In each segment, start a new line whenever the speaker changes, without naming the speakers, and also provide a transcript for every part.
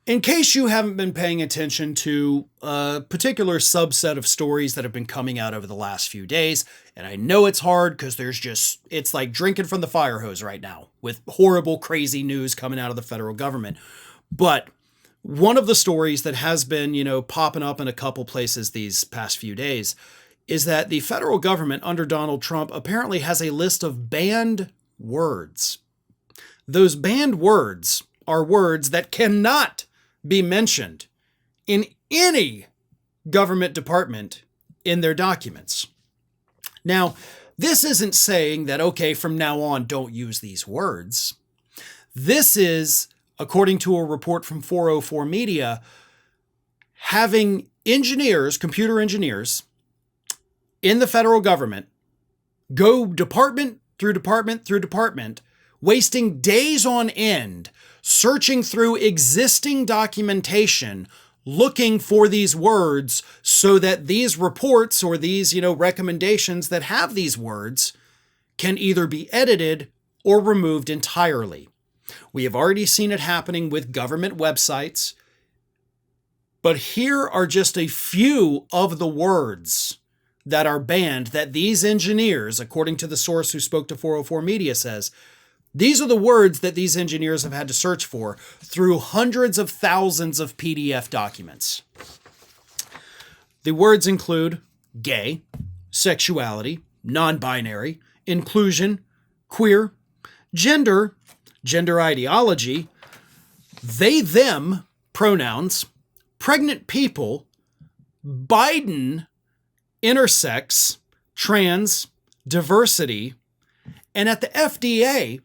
In case you haven't been paying attention to a particular subset of stories that have been coming out over the last few days, and I know it's hard because it's like drinking from the fire hose right now with horrible, crazy news coming out of the federal government. But one of the stories that has been, popping up in a couple places these past few days is that the federal government under Donald Trump apparently has a list of banned words. Those banned words are words that cannot be mentioned in any government department in their documents. Now, this isn't saying that, okay, from now on, don't use these words. This is, according to a report from 404 Media, having engineers, computer engineers in the federal government go department through department through department, wasting days on end searching through existing documentation, looking for these words so that these reports or these, recommendations that have these words can either be edited or removed entirely. We have already seen it happening with government websites, but here are just a few of the words that are banned that these engineers, according to the source who spoke to 404 Media, says, these are the words that these engineers have had to search for through hundreds of thousands of PDF documents. The words include gay, sexuality, non-binary, inclusion, queer, gender ideology, they, them pronouns, pregnant people, Biden, intersex, trans, diversity, and at the FDA,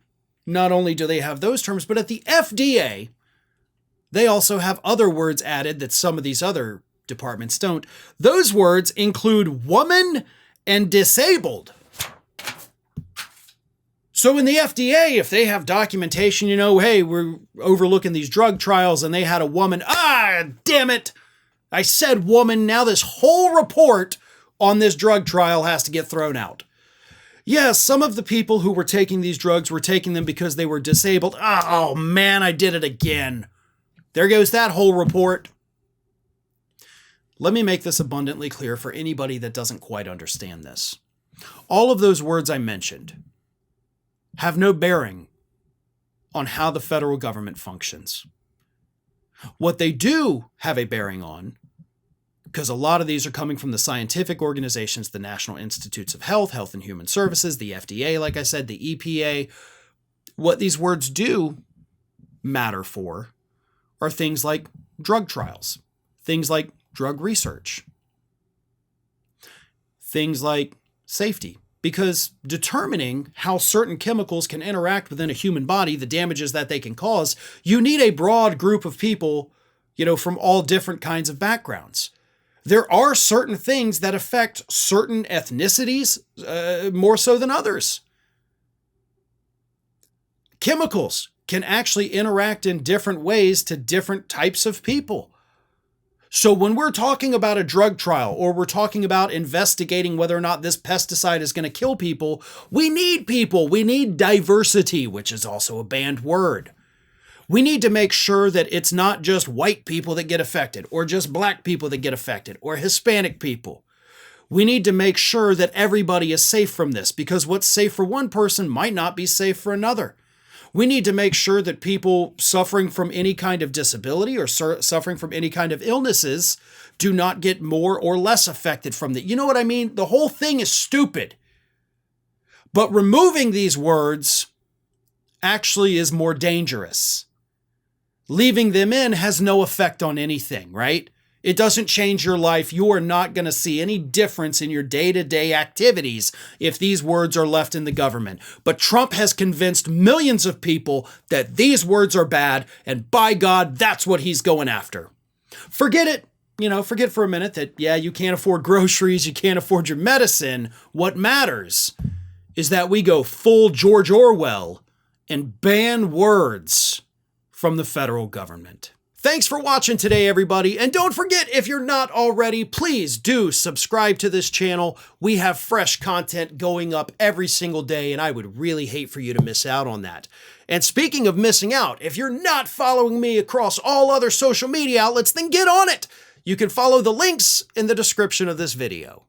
not only do they have those terms, but at the FDA, they also have other words added that some of these other departments don't. Those words include woman and disabled. So in the FDA, if they have documentation, hey, we're overlooking these drug trials and they had a woman, damn it, I said woman, now this whole report on this drug trial has to get thrown out. Yes, some of the people who were taking these drugs were taking them because they were disabled. Oh man, I did it again. There goes that whole report. Let me make this abundantly clear for anybody that doesn't quite understand this. All of those words I mentioned have no bearing on how the federal government functions. What they do have a bearing on, because a lot of these are coming from the scientific organizations, the National Institutes of Health, Health and Human Services, the FDA, like I said, the EPA. What these words do matter for are things like drug trials, things like drug research, things like safety, because determining how certain chemicals can interact within a human body, the damages that they can cause, you need a broad group of people, from all different kinds of backgrounds. There are certain things that affect certain ethnicities more so than others. Chemicals can actually interact in different ways to different types of people. So when we're talking about a drug trial or we're talking about investigating whether or not this pesticide is going to kill people, we need people. We need diversity, which is also a banned word. We need to make sure that it's not just white people that get affected or just black people that get affected or Hispanic people. We need to make sure that everybody is safe from this because what's safe for one person might not be safe for another. We need to make sure that people suffering from any kind of disability or suffering from any kind of illnesses do not get more or less affected from that. You know what I mean? The whole thing is stupid. But removing these words actually is more dangerous. Leaving them in has no effect on anything, right? It doesn't change your life. You are not going to see any difference in your day-to-day activities if these words are left in the government. But Trump has convinced millions of people that these words are bad, and by God, that's what he's going after. Forget it. Forget for a minute that, you can't afford groceries, you can't afford your medicine. What matters is that we go full George Orwell and ban words from the federal government. Thanks for watching today, everybody. And don't forget, if you're not already, please do subscribe to this channel. We have fresh content going up every single day, and I would really hate for you to miss out on that. And speaking of missing out, if you're not following me across all other social media outlets, then get on it. You can follow the links in the description of this video.